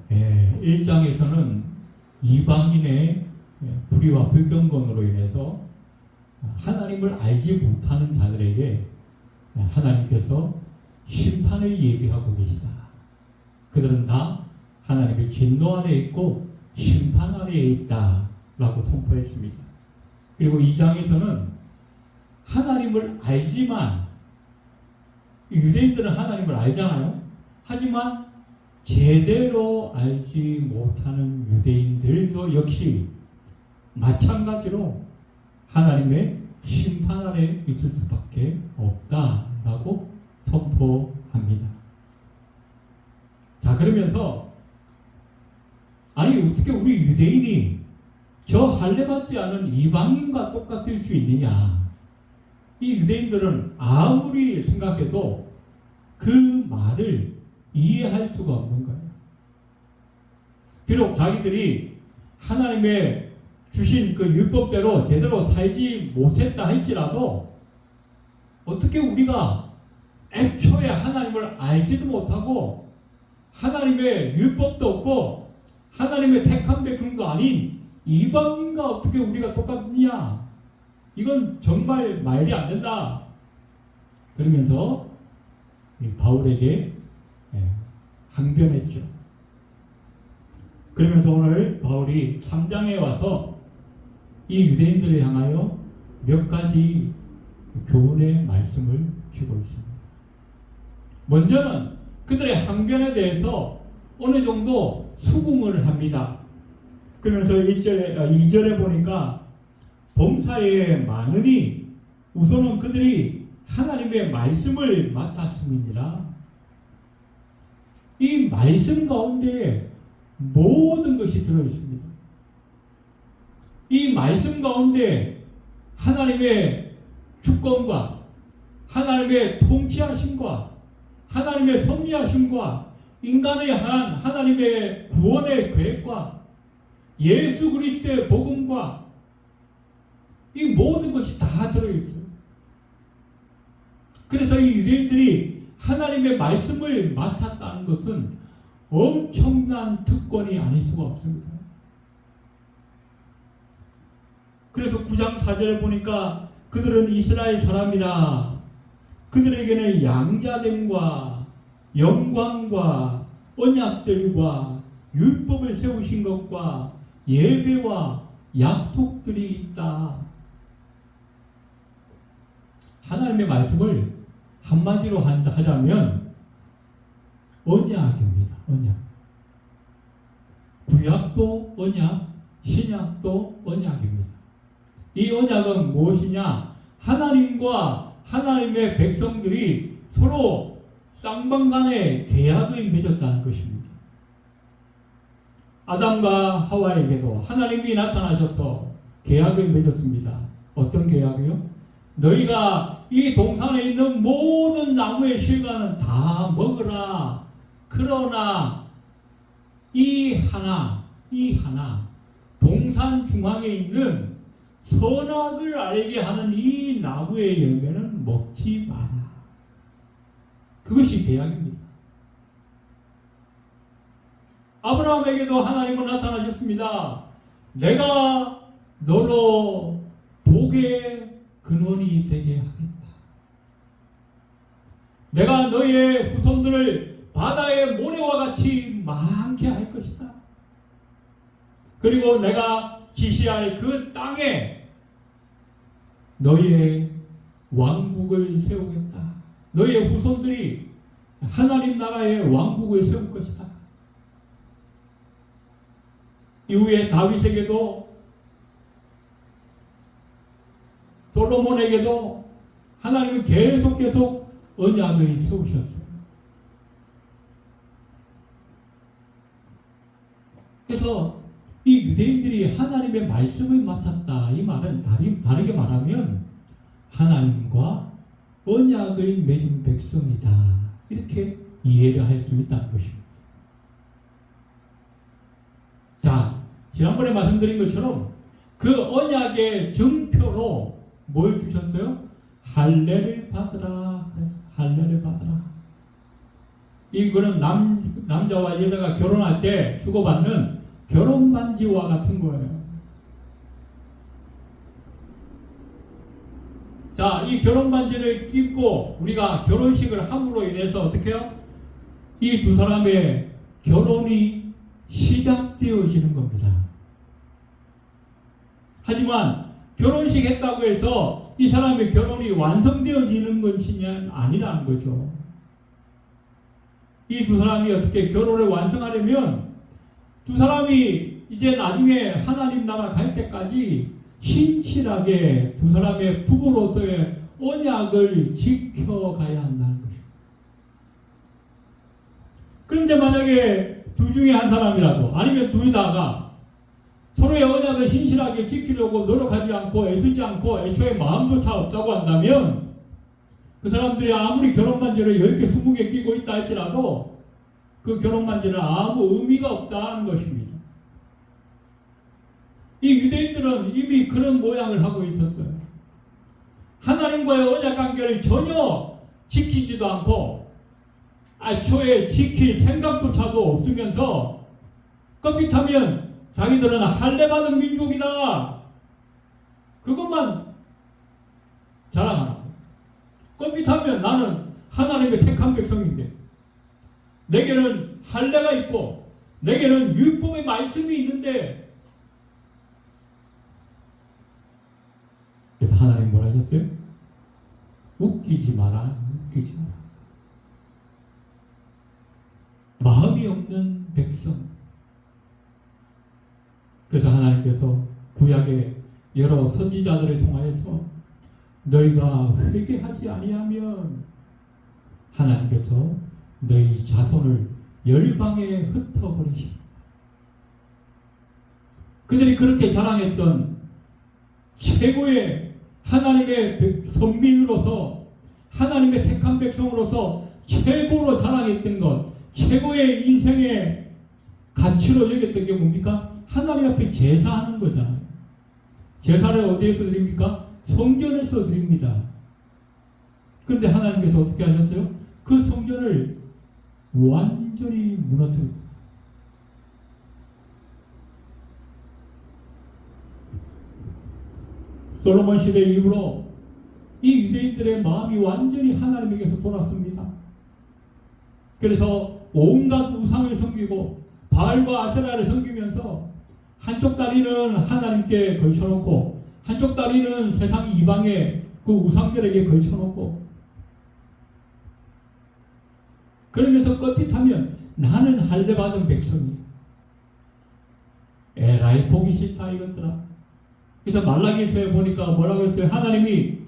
1장에서는 이방인의 불의와 불경건으로 인해서 하나님을 알지 못하는 자들에게 하나님께서 심판을 예비하고 계시다. 그들은 다 하나님의 진노 아래에 있고 심판 아래에 있다 라고 선포했습니다. 그리고 2장에서는 하나님을 알지만, 유대인들은 하나님을 알잖아요. 하지만 제대로 알지 못하는 유대인들도 역시 마찬가지로 하나님의 심판 아래 있을 수밖에 없다라고 선포합니다. 자, 그러면서 아니 어떻게 우리 유대인이 저 할례받지 않은 이방인과 똑같을 수 있느냐. 이 유대인들은 아무리 생각해도 그 말을 이해할 수가 없는 거예요. 비록 자기들이 하나님의 주신 그 율법대로 제대로 살지 못했다 할지라도 어떻게 우리가 애초에 하나님을 알지도 못하고 하나님의 율법도 없고 하나님의 택한 백성도 아닌 이방인과 어떻게 우리가 똑같냐? 이건 정말 말이 안 된다. 그러면서 바울에게 항변했죠. 그러면서 오늘 바울이 3장에 와서 이 유대인들을 향하여 몇 가지 교훈의 말씀을 주고 있습니다. 먼저는 그들의 항변에 대해서 어느 정도 수긍을 합니다. 그러면서 2절에 보니까 범사에 많으니 우선은 그들이 하나님의 말씀을 맡았음이니라. 이 말씀 가운데 모든 것이 들어있습니다. 이 말씀 가운데 하나님의 주권과 하나님의 통치하심과 하나님의 섭리하심과 인간에 향한 하나님의 구원의 계획과 예수 그리스도의 복음과 이 모든 것이 다 들어있어요. 그래서 이 유대인들이 하나님의 말씀을 맡았다는 것은 엄청난 특권이 아닐 수가 없습니다. 그래서 9장 4절에 보니까 그들은 이스라엘 사람이라 그들에게는 양자됨과 영광과 언약들과 율법을 세우신 것과 예배와 약속들이 있다. 하나님의 말씀을 한마디로 하자면 언약입니다. 언약. 구약도 언약, 신약도 언약입니다. 이 언약은 무엇이냐? 하나님과 하나님의 백성들이 서로 쌍방간에 계약을 맺었다는 것입니다. 아담과 하와에게도 하나님이 나타나셔서 계약을 맺었습니다. 어떤 계약이요? 너희가 이 동산에 있는 모든 나무의 실과는 다 먹으라. 그러나 이 하나 동산 중앙에 있는 선악을 알게 하는 이 나무의 열매는 먹지 마라. 그것이 계약입니다. 아브라함에게도 하나님은 나타나셨습니다. 내가 너로 복의 근원이 되게 하겠다. 내가 너의 후손들을 바다의 모래와 같이 많게 할 것이다. 그리고 내가 지시할 그 땅에 너희의 왕국을 세우겠다. 너희의 후손들이 하나님 나라의 왕국을 세울 것이다. 이후에 다윗에게도 솔로몬에게도 하나님은 계속 언약을 세우셨어요. 그래서 이 유대인들이 하나님의 말씀을 맡았다. 이 말은 다르게 말하면 하나님과 언약을 맺은 백성이다. 이렇게 이해를 할 수 있다는 것입니다. 자, 지난번에 말씀드린 것처럼 그 언약의 증표로 뭘 주셨어요? 할례를 받으라. 할례를 받으라. 이거는 남자와 여자가 결혼할 때 주고받는 결혼 반지와 같은 거예요. 자, 이 결혼 반지를 끼고 우리가 결혼식을 함으로 인해서 어떻게 해요? 이 두 사람의 결혼이 시작되어지는 겁니다. 하지만 결혼식 했다고 해서 이 사람의 결혼이 완성되어지는 것이 아니라는 거죠. 이 두 사람이 어떻게 결혼을 완성하려면 두 사람이 이제 나중에 하나님 나라 갈 때까지 신실하게 두 사람의 부부로서의 언약을 지켜가야 한다는 것입니다. 그런데 만약에 둘 중에 한 사람이라도 아니면 둘 다가 서로의 언약을 신실하게 지키려고 노력하지 않고 애쓰지 않고 애초에 마음조차 없다고 한다면 그 사람들이 아무리 결혼 반지를 10개, 20개 끼고 있다 할지라도 그 결혼 반지는 아무 의미가 없다는 것입니다. 이 유대인들은 이미 그런 모양을 하고 있었어요. 하나님과의 언약 관계를 전혀 지키지도 않고 애초에 지킬 생각조차도 없으면서 껍짓하면 자기들은 할례받은 민족이다. 그것만 자랑하고 껍짓하면 나는 하나님의 택한 백성인데 내게는 할례가 있고 내게는 율법의 말씀이 있는데 그래서 하나님 뭐라 하셨어요? 웃기지 마라. 웃기지 마라. 마음이 없는 백성. 그래서 하나님께서 구약의 여러 선지자들을 통하여서 너희가 회개하지 아니하면 하나님께서 너희 자손을 열방에 흩어버리십니다. 그들이 그렇게 자랑했던 최고의 하나님의 선민으로서 하나님의 택한 백성으로서 최고로 자랑했던 것, 최고의 인생의 가치로 여겼던 게 뭡니까? 하나님 앞에 제사하는 거잖아요. 제사를 어디에서 드립니까? 성전에서 드립니다. 그런데 하나님께서 어떻게 하셨어요? 그 성전을 완전히 무너뜨리고 솔로몬 시대 이후로 이 유대인들의 마음이 완전히 하나님에게서 돌았습니다. 그래서 온갖 우상을 섬기고 바알과 아세라를 섬기면서 한쪽 다리는 하나님께 걸쳐놓고 한쪽 다리는 세상 이방의 그 우상들에게 걸쳐놓고 그러면서 껍짓하면 나는 할례받은 백성이야. 에라이 보기 싫다 이것들아. 그래서 말라기서에 보니까 뭐라고 했어요? 하나님이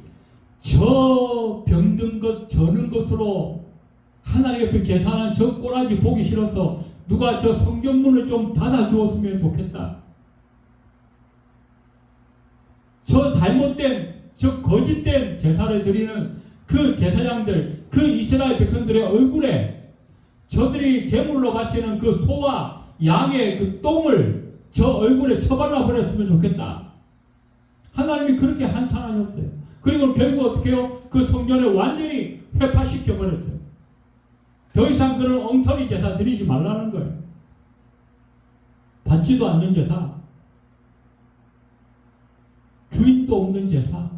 저 병든 것 저는 것으로 하나님 옆에 제사하는 저 꼬라지 보기 싫어서 누가 저 성전문을 좀 닫아주었으면 좋겠다. 저 잘못된 저 거짓된 제사를 드리는 그 제사장들 그 이스라엘 백성들의 얼굴에 저들이 제물로 바치는 그 소와 양의 그 똥을 저 얼굴에 쳐발라 버렸으면 좋겠다. 하나님이 그렇게 한탄하셨어요. 그리고 결국 어떻게 해요? 그 성전을 완전히 회파시켜 버렸어요. 더 이상 그런 엉터리 제사 드리지 말라는 거예요. 받지도 않는 제사, 주인도 없는 제사.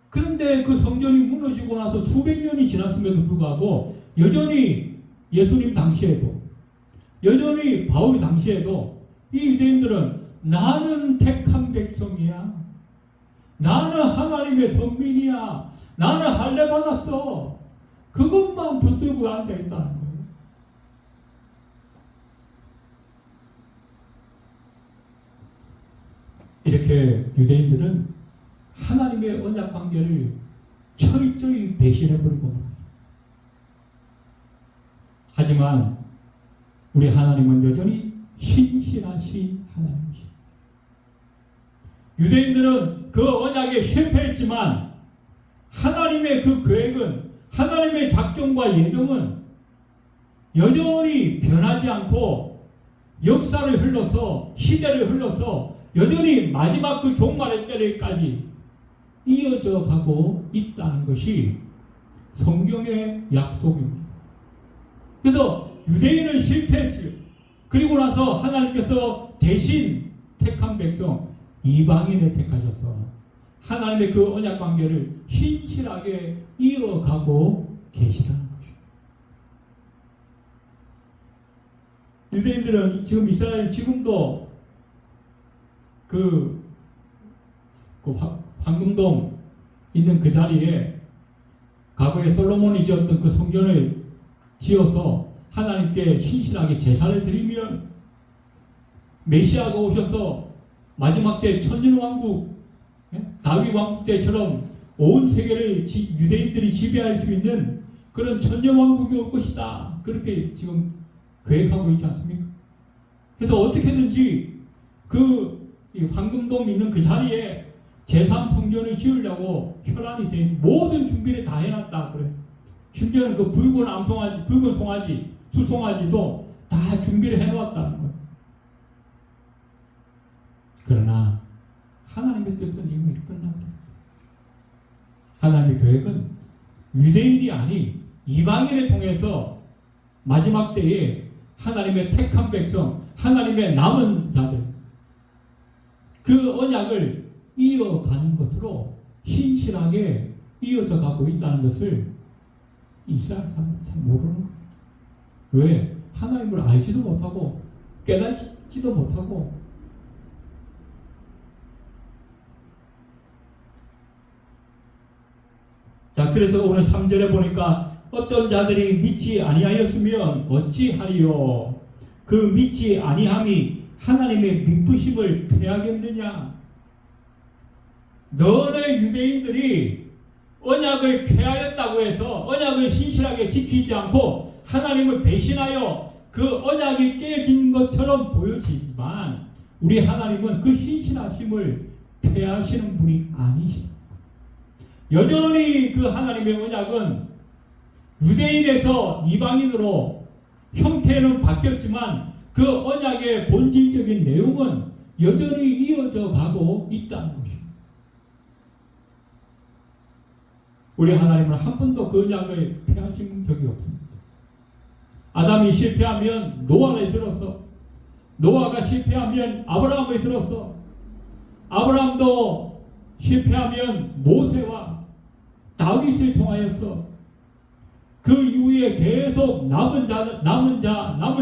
그런데 그 성전이 무너지고 나서 수백 년이 지났음에도 불구하고 여전히 예수님 당시에도 여전히 바울 당시에도 이 유대인들은 나는 택한 백성이야. 나는 하나님의 선민이야. 나는 할례 받았어. 그것만 붙들고 앉아있다는 거예요. 이렇게 유대인들은 하나님의 언약 관계를 철저히 배신해버리고 말았어요. 하지만 우리 하나님은 여전히 신실하신 하나님이십니다. 유대인들은 그 언약에 실패했지만 하나님의 그 계획은 하나님의 작정과 예정은 여전히 변하지 않고 역사를 흘러서 시대를 흘러서 여전히 마지막 그 종말의 때까지 이어져 가고 있다는 것이 성경의 약속입니다. 그래서 유대인은 실패했어요. 그리고 나서 하나님께서 대신 택한 백성 이방인을 택하셔서 하나님의 그 언약 관계를 신실하게 이어가고 계시다는 것입니다. 유대인들은 지금 이스라엘 지금도 그 황금동 있는 그 자리에 과거에 솔로몬이 지었던 그 성전을 지어서 하나님께 신실하게 제사를 드리면 메시아가 오셔서 마지막 때 천년왕국 다윗 왕국 때처럼 온 세계를 유대인들이 지배할 수 있는 그런 천년왕국이 올 것이다. 그렇게 지금 계획하고 있지 않습니까? 그래서 어떻게든지 그 황금동 있는 그 자리에 제3성전을 지으려고 혈안이 된 모든 준비를 다 해놨다 그래. 심지어는 그 붉은 암송아지, 붉은 송아지, 수송아지도 다 준비를 해놓았다는 거예요. 그러나 하나님의 뜻은 이미 끝나버렸어요. 하나님의 계획은 유대인이 아닌 이방인을 통해서 마지막 때에 하나님의 택한 백성, 하나님의 남은 자들, 그 언약을 이어가는 것으로 신실하게 이어져 가고 있다는 것을 이스라엘 사람들은 잘 모르는 거예요. 왜? 하나님을 알지도 못하고 깨닫지도 못하고 자, 그래서 오늘 3절에 보니까 어떤 자들이 믿지 아니하였으면 어찌하리요? 그 믿지 아니함이 하나님의 믿으심을 패하겠느냐? 너네 유대인들이 언약을 패하였다고 해서 언약을 신실하게 지키지 않고 하나님을 배신하여 그 언약이 깨진 것처럼 보여지지만 우리 하나님은 그 신실하심을 패하시는 분이 아니십니다. 여전히 그 하나님의 언약은 유대인에서 이방인으로 형태는 바뀌었지만 그 언약의 본질적인 내용은 여전히 이어져 가고 있다는 것입니다. 우리 하나님은 한 번도 그 언약을 폐하신 적이 없습니다. 아담이 실패하면 노아를 들어서, 노아가 실패하면 아브라함을 들어서, 아브라함도 실패하면 모세와 다윗을 통하여서 그 이후에 계속 남은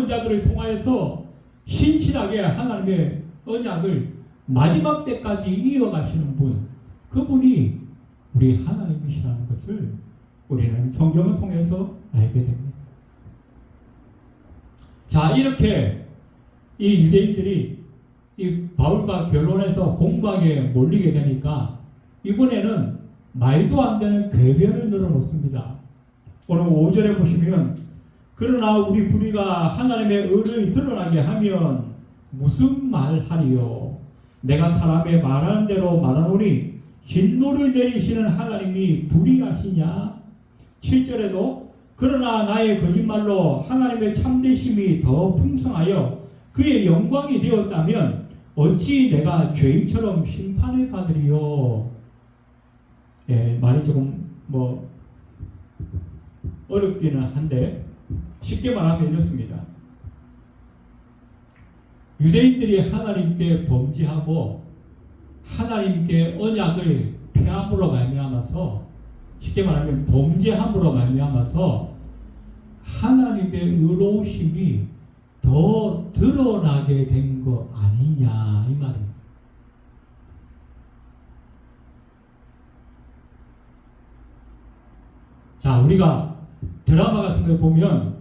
자들을 통하여서 신실하게 하나님의 언약을 마지막 때까지 이어가시는 분, 그분이 우리 하나님이시라는 것을 우리는 성경을 통해서 알게 됩니다. 자, 이렇게 이 유대인들이 이 바울과 변론해서 공방에 몰리게 되니까 이번에는 말도 안 되는 궤변을 늘어놓습니다. 오늘 5절에 보시면 그러나 우리 불의가 하나님의 의를 드러나게 하면 무슨 말하리요? 내가 사람의 말하는 대로 말하노니 진노를 내리시는 하나님이 불의하시냐? 7절에도 그러나 나의 거짓말로 하나님의 참되심이 더 풍성하여 그의 영광이 되었다면 어찌 내가 죄인처럼 심판을 받으리요? 예, 말이 조금 어렵기는 한데 쉽게 말하면 이렇습니다. 유대인들이 하나님께 범죄하고 하나님께 언약을 폐함으로 말미암아서, 쉽게 말하면 범죄함으로 말미암아서 하나님의 의로우심이 더 드러나게 된 거 아니냐 이 말입니다. 자, 우리가 드라마 같은 걸 보면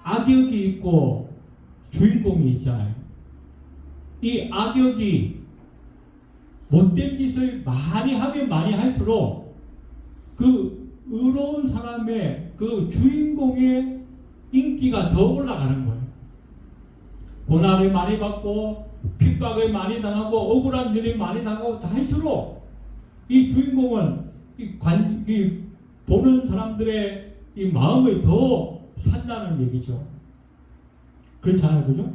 악역이 있고 주인공이 있잖아요. 이 악역이 못된 짓을 많이 하면 많이 할수록 그 의로운 사람의 그 주인공의 인기가 더 올라가는 거예요. 고난을 많이 받고 핍박을 많이 당하고 억울한 일이 많이 당하고 다 할수록 이 주인공은 이 보는 사람들의 이 마음을 더 산다는 얘기죠. 그렇잖아요, 그죠?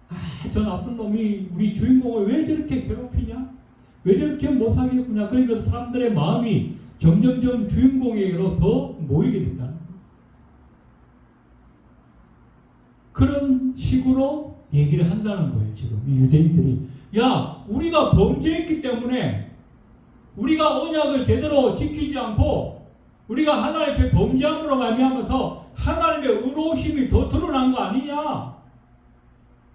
아, 저 나쁜 놈이 우리 주인공을 왜 저렇게 괴롭히냐? 왜 저렇게 못 살겠구나? 그러면서 사람들의 마음이 점점점 주인공에게로 더 모이게 된다는 거예요. 그런 식으로 얘기를 한다는 거예요. 지금 이 유대인들이 야 우리가 범죄했기 때문에 우리가 언약을 제대로 지키지 않고 우리가 하나님 앞에 범죄함으로 말미암아서 하나님의 의로우심이 더 드러난 거 아니냐?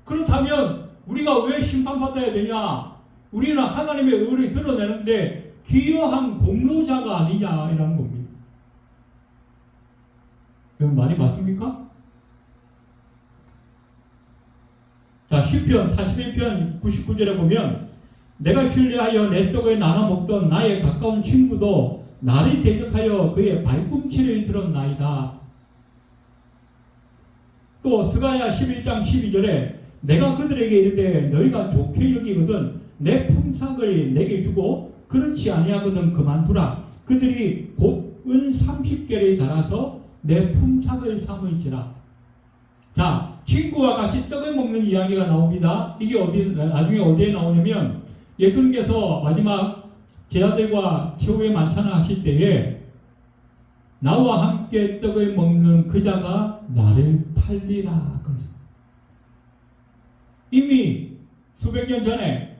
그렇다면 우리가 왜 심판받아야 되냐? 우리는 하나님의 의를 드러내는데 기여한 공로자가 아니냐라는 겁니다. 여러분 말이 맞습니까? 자, 시편 41편 99절에 보면 내가 신뢰하여 내 떡을 나눠 먹던 나의 가까운 친구도 나를 대적하여 그의 발꿈치를 들었나이다. 또 스가랴 11장 12절에 내가 그들에게 이르되 너희가 좋게 여기거든 내 품삯을 내게 주고 그렇지 아니하거든 그만두라. 그들이 곧 은 30개를 달아서 내 품삯을 삼을지라. 자, 친구와 같이 떡을 먹는 이야기가 나옵니다. 이게 나중에 어디에 나오냐면 예수님께서 마지막 제자들과 최후의 만찬을 하실 때에 나와 함께 떡을 먹는 그 자가 나를 팔리라. 이미 수백 년 전에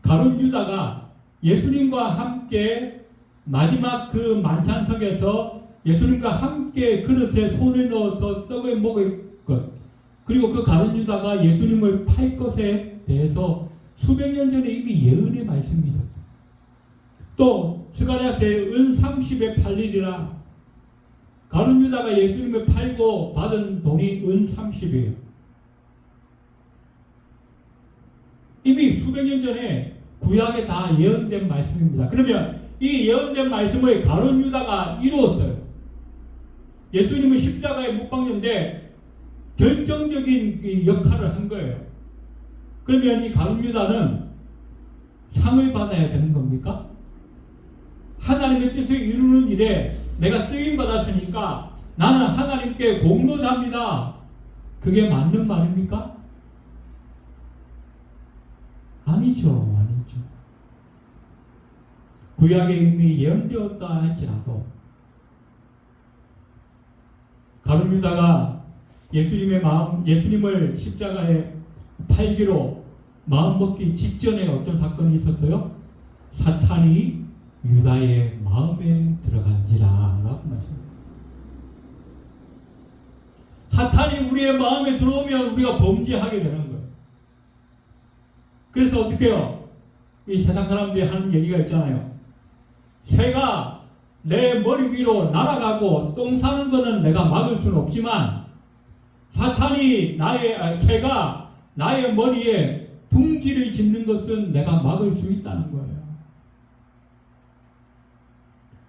가룟 유다가 예수님과 함께 마지막 그 만찬석에서 예수님과 함께 그릇에 손을 넣어서 떡을 먹을 것, 그리고 그 가룟 유다가 예수님을 팔 것에 대해서 수백 년 전에 이미 예언의 말씀이 있었어요. 또 스가랴서에 은 30에 팔리리라. 가룟 유다가 예수님을 팔고 받은 돈이 은 30이에요. 이미 수백 년 전에 구약에 다 예언된 말씀입니다. 그러면 이 예언된 말씀을 가룟 유다가 이루었어요. 예수님은 십자가에 못 박는데 결정적인 역할을 한 거예요. 그러면 이 가룟 유다는 상을 받아야 되는 겁니까? 하나님의 뜻을 이루는 일에 내가 쓰임 받았으니까 나는 하나님께 공로자입니다. 그게 맞는 말입니까? 아니죠. 구약에 이미 예언되었다 할지라도 가룟 유다가 예수님을 십자가에 팔기로 마음먹기 직전에 어떤 사건이 있었어요? 사탄이 유다의 마음에 들어간지라 라고 말씀합니다. 사탄이 우리의 마음에 들어오면 우리가 범죄하게 되는 거예요. 그래서 어떻게 해요? 이 세상 사람들이 하는 얘기가 있잖아요. 새가 내 머리 위로 날아가고 똥 싸는 거는 내가 막을 수는 없지만 사탄이 새가 나의 머리에 둥지를 짓는 것은 내가 막을 수 있다는 거예요.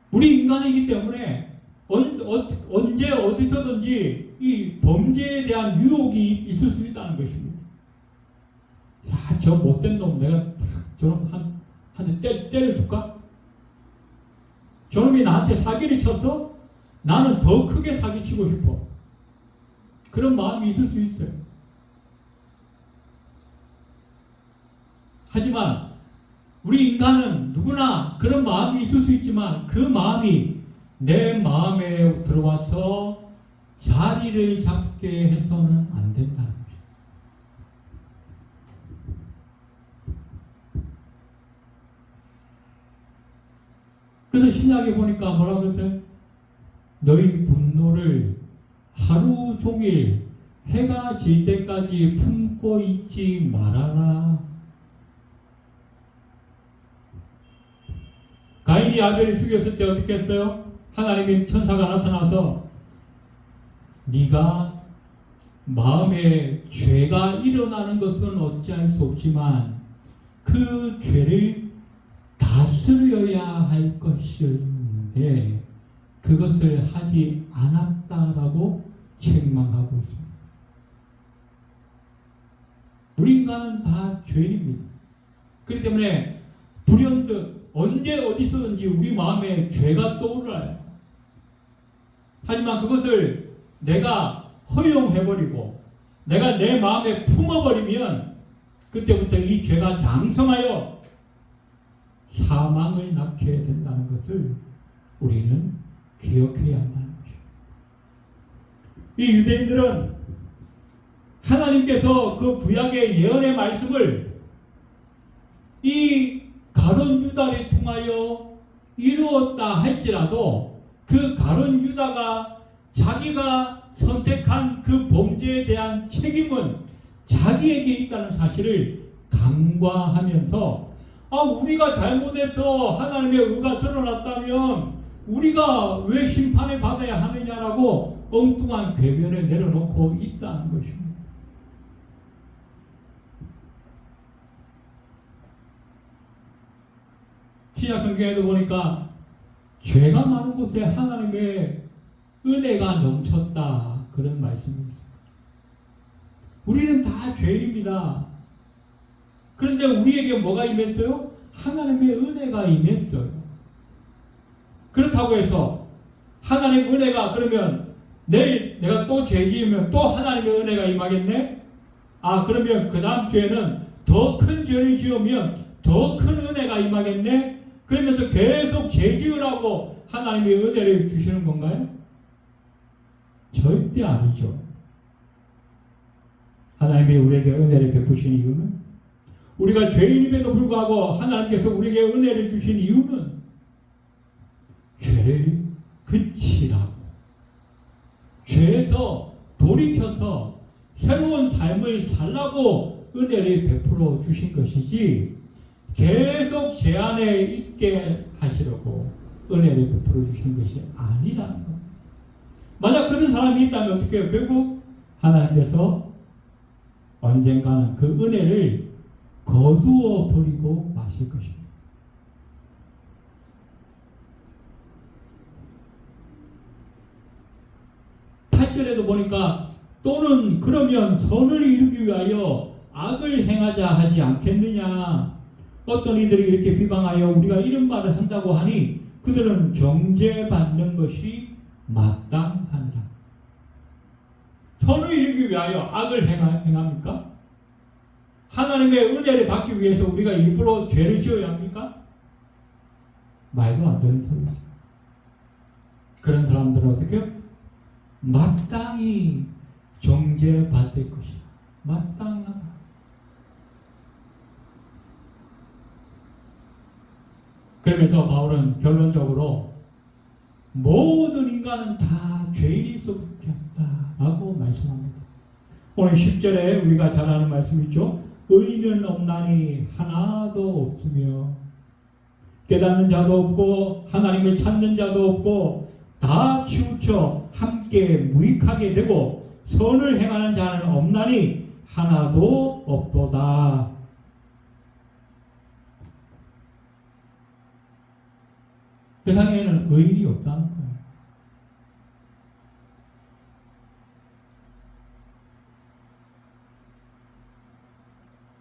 우리 인간이기 때문에 언제 어디서든지 이 범죄에 대한 유혹이 있을 수 있다는 것입니다. 야, 저 못된 놈 내가 저놈 한 대 때려줄까? 저놈이 나한테 사기를 쳤어? 나는 더 크게 사기치고 싶어. 그런 마음이 있을 수 있어요. 하지만 우리 인간은 누구나 그런 마음이 있을 수 있지만 그 마음이 내 마음에 들어와서 자리를 잡게 해서는 안 된다는 거죠. 그래서 신약에 보니까 뭐라고 그랬어요? 너희 분노를 하루 종일 해가 질 때까지 품고 있지 말아라. 가인이 아벨을 죽였을 때 어떻게 했어요? 하나님의 천사가 나타나서 네가 마음에 죄가 일어나는 것은 어찌할 수 없지만 그 죄를 다스려야 할 것이었는데 그것을 하지 않았다라고 책망하고 있습니다. 우리 인간은 다 죄인입니다. 그렇기 때문에 불현듯 언제 어디서든지 우리 마음에 죄가 떠올라요. 하지만 그것을 내가 허용해버리고 내가 내 마음에 품어버리면 그때부터 이 죄가 장성하여 사망을 낳게 된다는 것을 우리는 기억해야 한다는 것입니다. 이 유대인들은 하나님께서 그 구약의 예언의 말씀을 이 가룟 유다를 통하여 이루었다 할지라도 그 가룟 유다가 자기가 선택한 그 범죄에 대한 책임은 자기에게 있다는 사실을 간과하면서 우리가 잘못해서 하나님의 의가 드러났다면 우리가 왜 심판을 받아야 하느냐라고 엉뚱한 궤변을 내려놓고 있다는 것입니다. 신약 성경에도 보니까 죄가 많은 곳에 하나님의 은혜가 넘쳤다 그런 말씀입니다. 우리는 다 죄인입니다. 그런데 우리에게 뭐가 임했어요? 하나님의 은혜가 임했어요. 그렇다고 해서 하나님의 은혜가 그러면 내일 내가 또 죄 지으면 또 하나님의 은혜가 임하겠네? 그러면 그 다음 주에는 더 큰 죄를 지으면 더 큰 은혜가 임하겠네? 그러면서 계속 죄 지으라고 하나님의 은혜를 주시는 건가요? 절대 아니죠. 하나님이 우리에게 은혜를 베푸신 이유는 우리가 죄인임에도 불구하고 하나님께서 우리에게 은혜를 주신 이유는 죄를 그치라고, 죄에서 돌이켜서 새로운 삶을 살라고 은혜를 베풀어 주신 것이지 계속 죄 안에 있게 하시려고 은혜를 베풀어 주신 것이 아니라는 겁니다. 만약 그런 사람이 있다면 어떻게 해요? 결국 하나님께서 언젠가는 그 은혜를 거두어 버리고 마실 것입니다. 8절에도 보니까 또는 그러면 선을 이루기 위하여 악을 행하자 하지 않겠느냐. 어떤 이들이 이렇게 비방하여 우리가 이런 말을 한다고 하니 그들은 정죄받는 것이 마땅하니라. 선을 이루기 위하여 악을 행합니까? 하나님의 은혜를 받기 위해서 우리가 일부러 죄를 지어야 합니까? 말도 안 되는 소리죠. 그런 사람들은 어떻게 해요? 마땅히 정죄받을 것이다. 마땅하다. 그러면서 바울은 결론적으로 모든 인간은 다 죄인일 수밖에 없다라고 말씀합니다. 오늘 10절에 우리가 잘 아는 말씀 있죠. 의인은 없나니 하나도 없으며 깨닫는 자도 없고 하나님을 찾는 자도 없고 다 치우쳐 함께 무익하게 되고 선을 행하는 자는 없나니 하나도 없도다. 세상에는 의인이 없다는 거예요.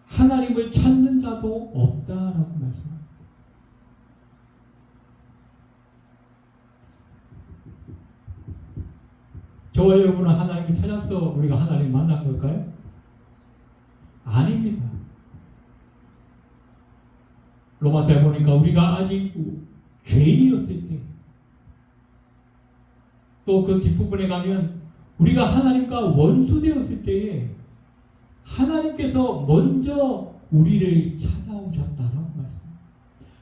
하나님을 찾는 자도 없다라고 말씀합니다. 저와 여러분은 하나님을 찾아서 우리가 하나님 만난 걸까요? 아닙니다. 로마서에 보니까 우리가 아직 죄인이었을 때, 또 그 뒷부분에 가면 우리가 하나님과 원수되었을 때에 하나님께서 먼저 우리를 찾아오셨다라고 말씀합니다.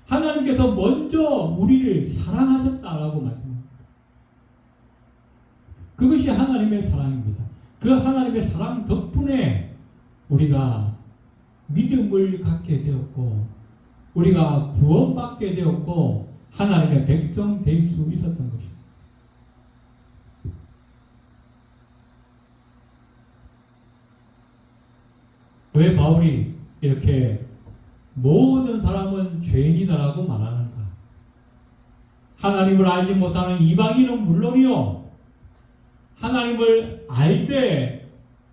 하나님께서 먼저 우리를 사랑하셨다라고 말씀합니다. 그것이 하나님의 사랑입니다. 그 하나님의 사랑 덕분에 우리가 믿음을 갖게 되었고 우리가 구원받게 되었고 하나님의 백성 될 수 있었던 것입니다. 왜 바울이 이렇게 모든 사람은 죄인이다라고 말하는가? 하나님을 알지 못하는 이방인은 물론이요, 하나님을 알되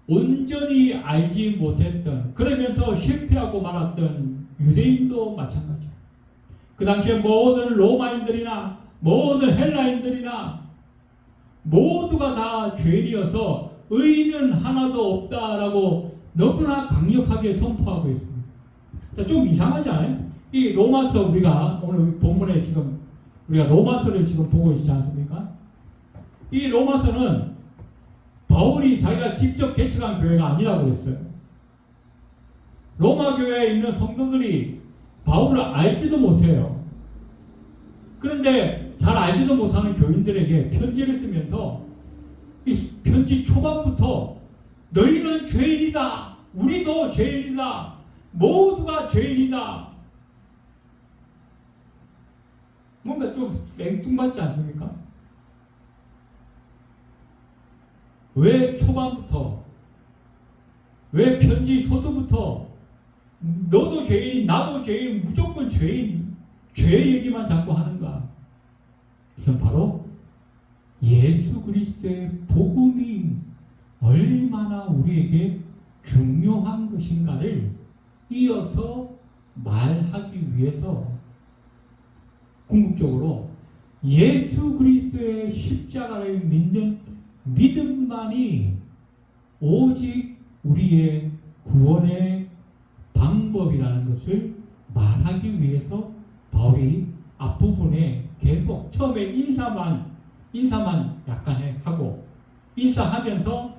온전히 알지 못했던, 그러면서 실패하고 말았던 유대인도 마찬가지예요. 그 당시에 모든 로마인들이나 모든 헬라인들이나 모두가 다 죄인이어서 의인은 하나도 없다라고 너무나 강력하게 선포하고 있습니다. 자, 좀 이상하지 않아요? 이 로마서 우리가 오늘 본문에 지금 우리가 로마서를 지금 보고 있지 않습니까? 이 로마서는 바울이 자기가 직접 개척한 교회가 아니라고 그랬어요. 로마 교회에 있는 성도들이 바울을 알지도 못해요. 그런데 잘 알지도 못하는 교인들에게 편지를 쓰면서 이 편지 초반부터 너희는 죄인이다. 우리도 죄인이다. 모두가 죄인이다. 뭔가 좀 생뚱맞지 않습니까? 왜 초반부터, 왜 편지 소두부터 너도 죄인, 나도 죄인, 무조건 죄인, 죄 얘기만 자꾸 하는가? 그것은 바로 예수 그리스도의 복음이 얼마나 우리에게 중요한 것인가를 이어서 말하기 위해서 궁극적으로 예수 그리스도의 십자가를 믿는 믿음만이 오직 우리의 구원의 방법이라는 것을 말하기 위해서 바울이 앞부분에 계속 처음에 인사만 약간 하고 인사하면서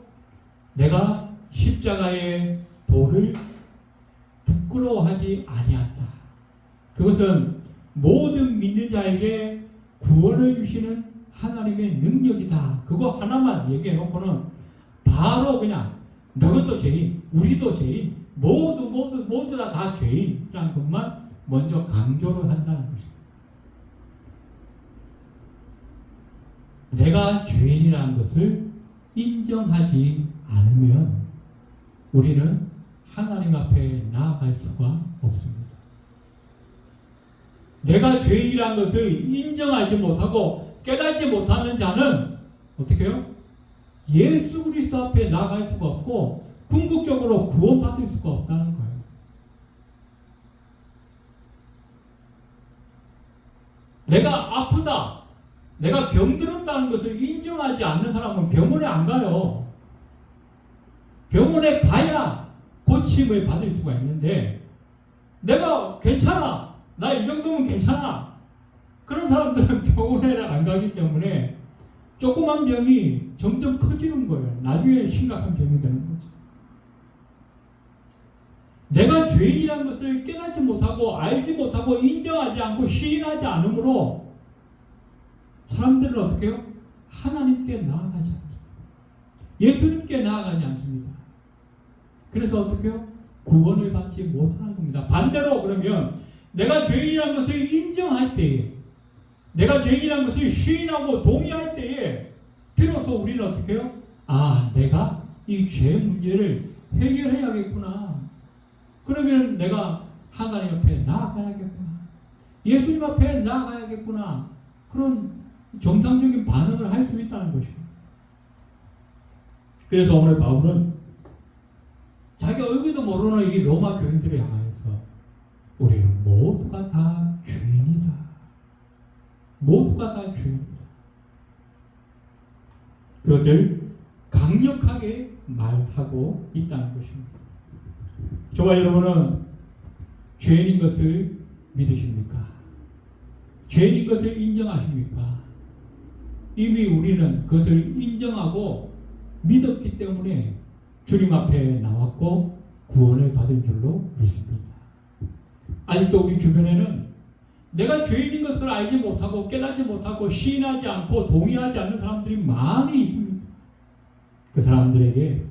내가 십자가의 도를 부끄러워하지 아니하다. 그것은 모든 믿는 자에게 구원을 주시는 하나님의 능력이다. 그거 하나만 얘기해 놓고는 바로 그냥 너것도 죄인, 우리도 죄인, 모두 다 죄인이라는 것만 먼저 강조를 한다는 것입니다. 내가 죄인이라는 것을 인정하지 않으면 우리는 하나님 앞에 나아갈 수가 없습니다. 내가 죄인이라는 것을 인정하지 못하고 깨닫지 못하는 자는 어떻게 해요? 예수 그리스도 앞에 나아갈 수가 없고 궁극적으로 구원받을 수가 없다는 거예요. 내가 아프다, 내가 병들었다는 것을 인정하지 않는 사람은 병원에 안 가요. 병원에 가야 고침을 받을 수가 있는데 내가 괜찮아, 나 이 정도면 괜찮아, 그런 사람들은 병원에 안 가기 때문에 조그만 병이 점점 커지는 거예요. 나중에 심각한 병이 되는 거죠. 내가 죄인이라는 것을 깨닫지 못하고 알지 못하고 인정하지 않고 시인하지 않으므로 사람들은 어떻게 해요? 하나님께 나아가지 않습니다. 예수님께 나아가지 않습니다. 그래서 어떻게 해요? 구원을 받지 못하는 겁니다. 반대로 그러면 내가 죄인이라는 것을 인정할 때에, 내가 죄인이라는 것을 시인하고 동의할 때에 비로소 우리는 어떻게 해요? 아, 내가 이 죄 문제를 해결해야겠구나. 그러면 내가 하나님 앞에 나아가야겠구나. 예수님 앞에 나아가야겠구나. 그런 정상적인 반응을 할 수 있다는 것입니다. 그래서 오늘 바울은 자기 얼굴도 모르는 이 로마 교인들을 향하여서 우리는 모두가 다 죄인이다. 모두가 다 죄인이다. 그것을 강력하게 말하고 있다는 것입니다. 저와 여러분은 죄인인 것을 믿으십니까? 죄인인 것을 인정하십니까? 이미 우리는 그것을 인정하고 믿었기 때문에 주님 앞에 나왔고 구원을 받은 줄로 믿습니다. 아직도 우리 주변에는 내가 죄인인 것을 알지 못하고 깨닫지 못하고 시인하지 않고 동의하지 않는 사람들이 많이 있습니다. 그 사람들에게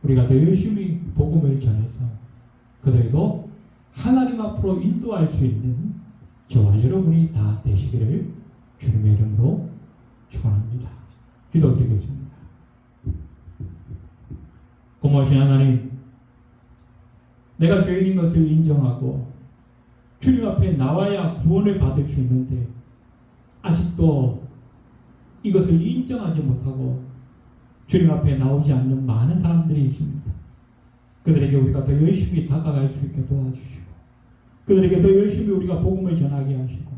우리가 더 열심히 복음을 전해서 그들도 하나님 앞으로 인도할 수 있는 저와 여러분이 다 되시기를 주님의 이름으로 축원합니다. 기도드리겠습니다. 고마우신 하나님, 내가 죄인인 것을 인정하고 주님 앞에 나와야 구원을 받을 수 있는데 아직도 이것을 인정하지 못하고 주님 앞에 나오지 않는 많은 사람들이 있습니다. 그들에게 우리가 더 열심히 다가갈 수 있게 도와주시고 그들에게 더 열심히 우리가 복음을 전하게 하시고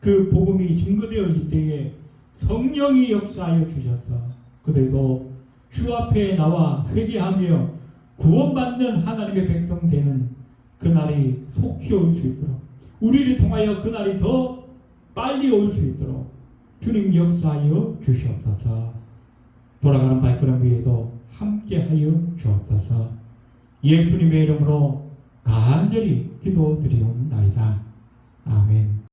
그 복음이 증거되어질 때에 성령이 역사하여 주셔서 그들도 주 앞에 나와 회개하며 구원받는 하나님의 백성 되는 그날이 속히 올 수 있도록, 우리를 통하여 그날이 더 빨리 올 수 있도록 주님 역사하여 주시옵소서. 돌아가는 발걸음 위에도 함께하여 주옵소서. 예수님의 이름으로 간절히 기도드리옵나이다. 아멘.